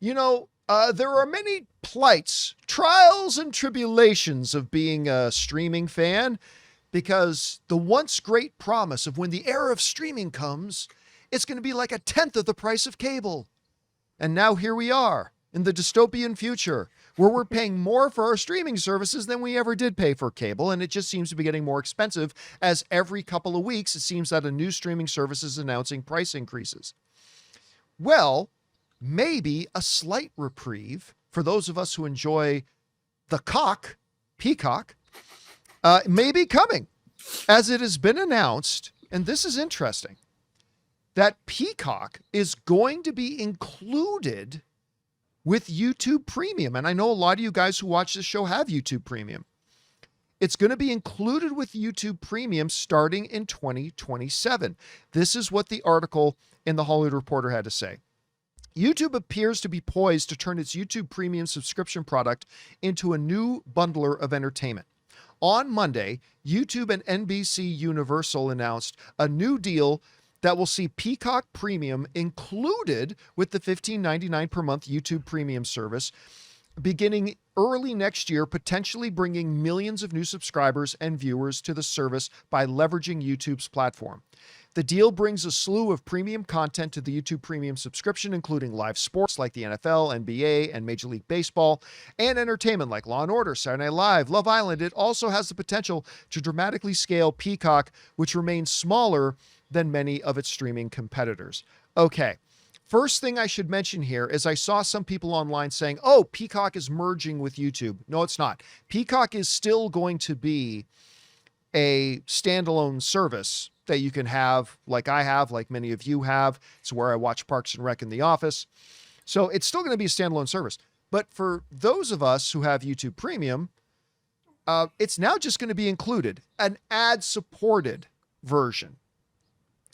There are many plights, trials, and tribulations of being a streaming fan because the once great promise of when the era of streaming comes, it's going to be like a tenth of the price of cable. And now here we are in the dystopian future where we're paying more for our streaming services than we ever did pay for cable. And it just seems to be getting more expensive as every couple of weeks, it seems that a new streaming service is announcing price increases. Well, maybe a slight reprieve for those of us who enjoy the Peacock, may be coming, as it has been announced, and this is interesting, that Peacock is going to be included with YouTube Premium. And I know a lot of you guys who watch this show have YouTube Premium. It's going to be included with YouTube Premium starting in 2027. This is what the article in the Hollywood Reporter had to say. YouTube appears to be poised to turn its YouTube Premium subscription product into a new bundler of entertainment. On Monday, YouTube and NBCUniversal announced a new deal that will see Peacock Premium included with the $15.99 per month YouTube Premium service, beginning early next year, potentially bringing millions of new subscribers and viewers to the service by leveraging YouTube's platform. The deal brings a slew of premium content to the YouTube Premium subscription, including live sports like the NFL, NBA, and Major League Baseball, and entertainment like Law & Order, Saturday Night Live, Love Island. It also has the potential to dramatically scale Peacock, which remains smaller than many of its streaming competitors. Okay, first thing I should mention here is I saw some people online saying, oh, Peacock is merging with YouTube. No, it's not. Peacock is still going to be a standalone service that you can have, like I have, like many of you have. It's where I watch Parks and Rec in the office. So it's still going to be a standalone service. But for those of us who have YouTube Premium, it's now just going to be included, an ad-supported version.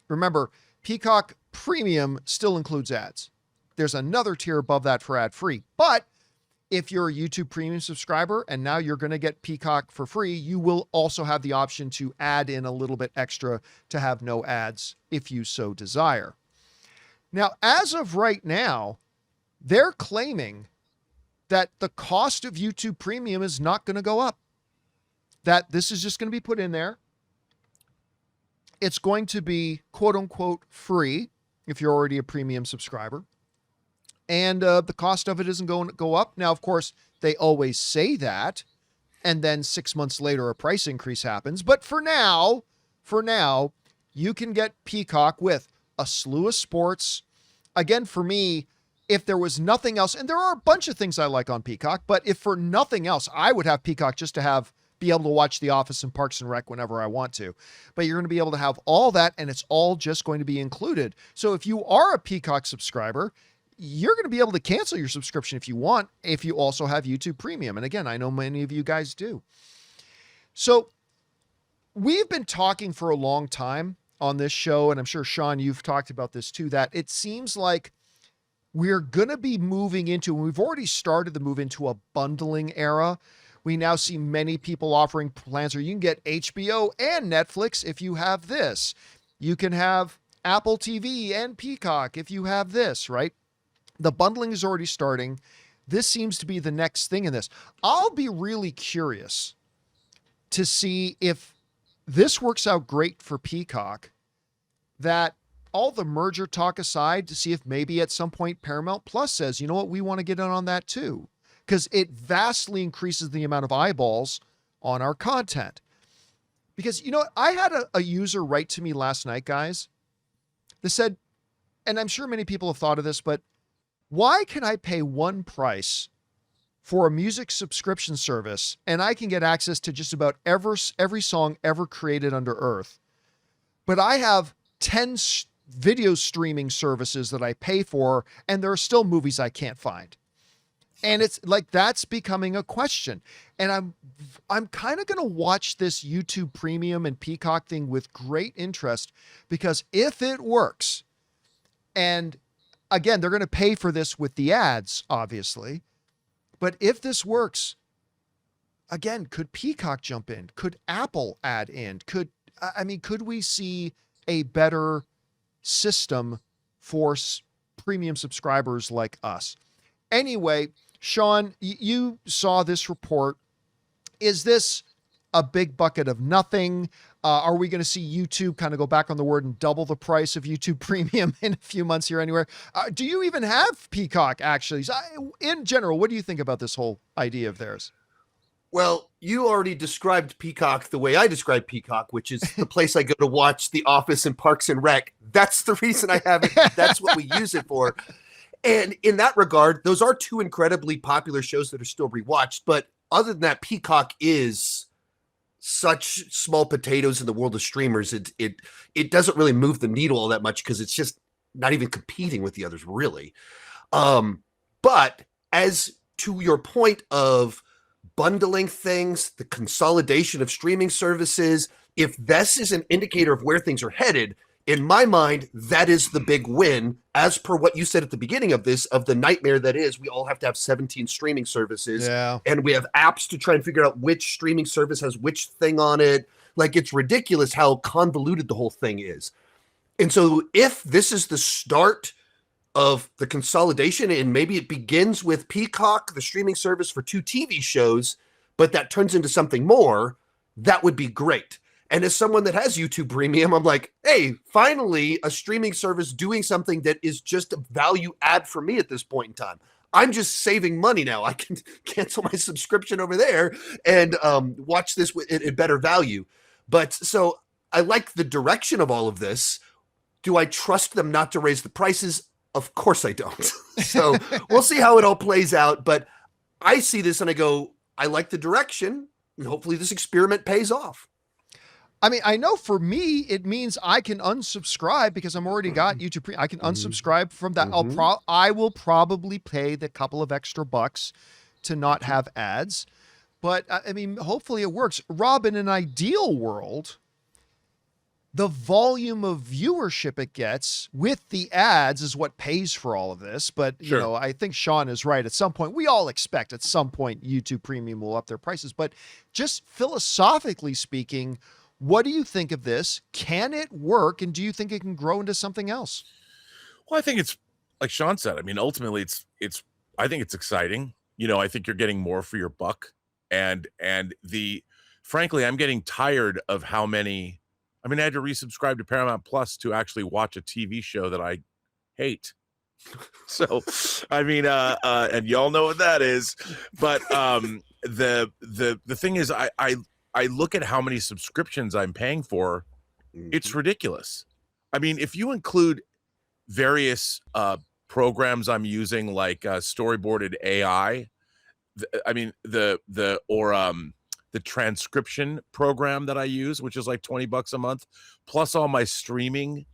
Remember, Peacock Premium still includes ads. There's another tier above that for ad-free. But if you're a YouTube Premium subscriber and now you're going to get Peacock for free, you will also have the option to add in a little bit extra to have no ads if you so desire. Now, as of right now, they're claiming that the cost of YouTube Premium is not going to go up, that this is just going to be put in there. It's going to be quote unquote free if you're already a premium subscriber. And the cost of it isn't going to go up. Now, of course, they always say that. And then 6 months later, a price increase happens. But for now, you can get Peacock with a slew of sports. Again, for me, if there was nothing else, and there are a bunch of things I like on Peacock, but if for nothing else, I would have Peacock just to be able to watch The Office and Parks and Rec whenever I want to. But you're going to be able to have all that, and it's all just going to be included. So if you are a Peacock subscriber, you're going to be able to cancel your subscription if you want, if you also have YouTube Premium. And again, I know many of you guys do. So we've been talking for a long time on this show, and I'm sure, Sean, you've talked about this too, that it seems like we're going to be moving into, and we've already started to move into a bundling era. We now see many people offering plans where you can get HBO and Netflix if you have this. You can have Apple TV and Peacock if you have this, right? The bundling is already starting. This seems to be the next thing in this. I'll be really curious to see if this works out great for Peacock, that all the merger talk aside, to see if maybe at some point Paramount Plus says, you know what, we want to get in on that too. Because it vastly increases the amount of eyeballs on our content. Because, you know, I had a user write to me last night, guys, that said, and I'm sure many people have thought of this, but why can I pay one price for a music subscription service and I can get access to just about every song ever created under earth, but I have 10 video streaming services that I pay for and there are still movies I can't find? And it's like, that's becoming a question. And I'm kind of going to watch this YouTube Premium and Peacock thing with great interest, because if it works, and again, they're going to pay for this with the ads, obviously, but if this works, again, could Peacock jump in? Could Apple add in? Could we see a better system for premium subscribers like us? Anyway, Sean, you saw this report. Is this a big bucket of nothing? Are we going to see YouTube kind of go back on the word and double the price of YouTube Premium in a few months here anywhere? Do you even have Peacock, actually? So, in general, what do you think about this whole idea of theirs? Well, you already described Peacock the way I describe Peacock, which is the place I go to watch The Office and Parks and Rec. That's the reason I have it. That's what we use it for. And in that regard, those are two incredibly popular shows that are still rewatched. But other than that, Peacock is such small potatoes in the world of streamers. It doesn't really move the needle all that much because it's just not even competing with the others, really. But as to your point of bundling things, the consolidation of streaming services, if this is an indicator of where things are headed, in my mind, that is the big win, as per what you said at the beginning of this, of the nightmare that is we all have to have 17 streaming services. Yeah. And we have apps to try and figure out which streaming service has which thing on it. Like, it's ridiculous how convoluted the whole thing is. And so if this is the start of the consolidation, and maybe it begins with Peacock, the streaming service for 2 TV shows, but that turns into something more, that would be great. And as someone that has YouTube Premium, I'm like, hey, finally a streaming service doing something that is just a value add for me at this point in time. I'm just saving money now. I can cancel my subscription over there and watch this at better value. But so I like the direction of all of this. Do I trust them not to raise the prices? Of course I don't. So we'll see how it all plays out. But I see this and I go, I like the direction, and hopefully this experiment pays off. I mean, I know for me, it means I can unsubscribe because I'm already got YouTube Premium. I can unsubscribe from that. I will probably pay the couple of extra bucks to not have ads. But I mean, hopefully it works. Rob, in an ideal world, the volume of viewership it gets with the ads is what pays for all of this. But, Sure. you know, I think Sean is right. At some point, we all expect at some point YouTube Premium will up their prices. But just philosophically speaking, what do you think of this? Can it work? And do you think it can grow into something else? Well, I think it's like Sean said. I mean, ultimately, I think it's exciting. You know, I think you're getting more for your buck, and frankly, I'm getting tired of how many. I mean, I had to resubscribe to Paramount Plus to actually watch a TV show that I hate. So, I mean, and y'all know what that is. But the thing is, I look at how many subscriptions I'm paying for. It's ridiculous. I mean, if you include various programs I'm using, like storyboarded AI, the transcription program that I use, which is like $20 a month, plus all my streaming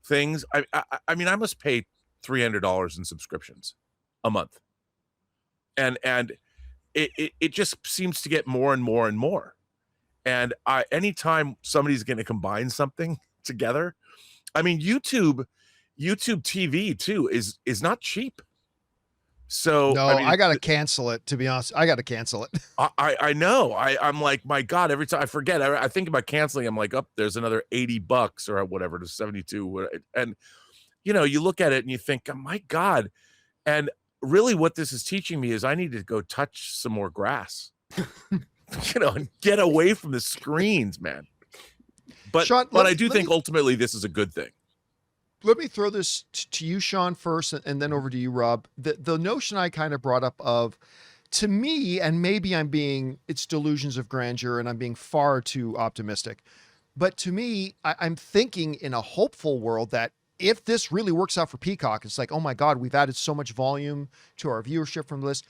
things. I mean, I must pay $300 in subscriptions a month, and it just seems to get more and more and more. And anytime somebody's going to combine something together, I mean, YouTube TV too is not cheap. So No, I mean, I got to cancel it. To be honest, I got to cancel it. I know. I'm like, my God, every time I forget, I think about canceling. I'm like, oh, there's another $80 or whatever to 72. And, you know, you look at it and you think, oh, my God. And really what this is teaching me is I need to go touch some more grass, you know, and get away from the screens, man. But, Sean, I do think ultimately this is a good thing. Let me throw this to you, Sean, first, and then over to you, Rob. The notion I kind of brought up of, to me, and maybe it's delusions of grandeur and I'm being far too optimistic, but to me, I'm thinking in a hopeful world that if this really works out for Peacock, it's like, oh my God, we've added so much volume to our viewership from the list.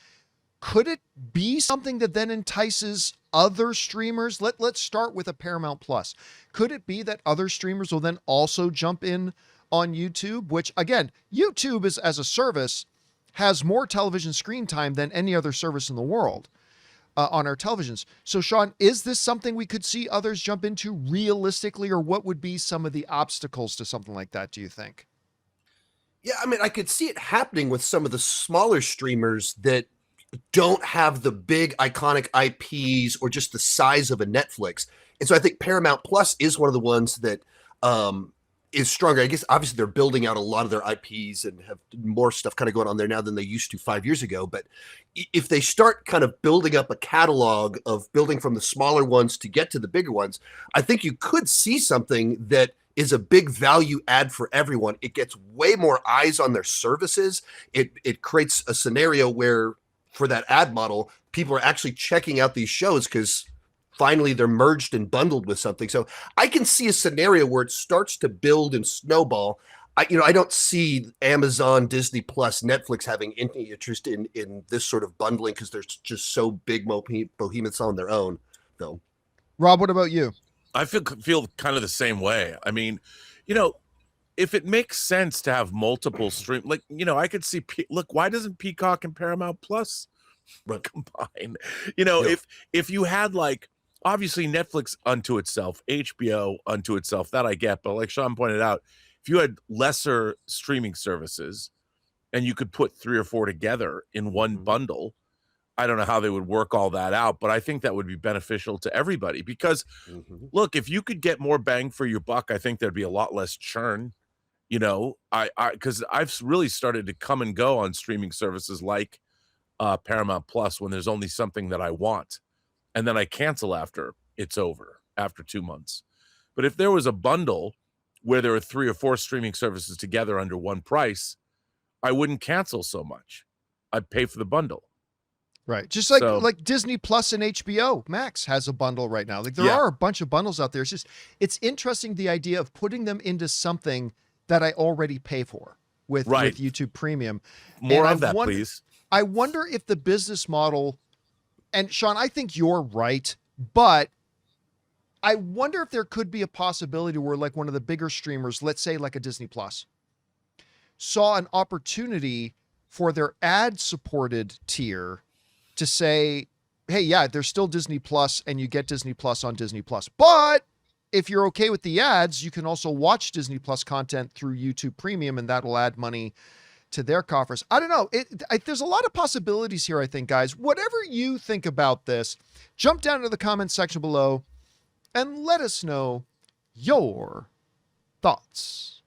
Could it be something that then entices other streamers? Let's start with a Paramount Plus. Could it be that other streamers will then also jump in on YouTube, which again, YouTube is, as a service, has more television screen time than any other service in the world on our televisions. So Sean, is this something we could see others jump into realistically, or what would be some of the obstacles to something like that, do you think? Yeah, I mean, I could see it happening with some of the smaller streamers that don't have the big iconic IPs or just the size of a Netflix. And so I think Paramount Plus is one of the ones that is stronger. I guess obviously they're building out a lot of their IPs and have more stuff kind of going on there now than they used to 5 years ago. But if they start kind of building up a catalog of building from the smaller ones to get to the bigger ones, I think you could see something that is a big value add for everyone. It gets way more eyes on their services. It creates a scenario where for that ad model, people are actually checking out these shows because finally they're merged and bundled with something. So I can see a scenario where it starts to build and snowball. I don't see Amazon, Disney Plus, Netflix having any interest in this sort of bundling because they're just so big behemoths on their own, though. Rob, what about you? I feel kind of the same way. I mean, if it makes sense to have multiple stream, like, I could see, look, why doesn't Peacock and Paramount Plus combine? Yeah. If you had like, obviously Netflix unto itself, HBO unto itself, that I get. But like Sean pointed out, if you had lesser streaming services and you could put 3 or 4 together in one bundle, I don't know how they would work all that out, but I think that would be beneficial to everybody because look, if you could get more bang for your buck, I think there'd be a lot less churn, because I've really started to come and go on streaming services like Paramount Plus when there's only something that I want. And then I cancel after it's over, after 2 months. But if there was a bundle where there were 3 or 4 streaming services together under one price, I wouldn't cancel so much. I'd pay for the bundle. Right. Just like Disney Plus and HBO Max has a bundle right now. Like there are a bunch of bundles out there. It's interesting the idea of putting them into something that I already pay for with YouTube Premium. More of that, please. I wonder if the business model, and Sean, I think you're right, but I wonder if there could be a possibility where like one of the bigger streamers, let's say like a Disney Plus, saw an opportunity for their ad-supported tier to say, hey, yeah, there's still Disney Plus and you get Disney Plus on Disney Plus. But if you're okay with the ads, you can also watch Disney Plus content through YouTube Premium and that'll add money to their coffers. I don't know. There's a lot of possibilities here, I think, guys. Whatever you think about this, jump down to the comments section below and let us know your thoughts.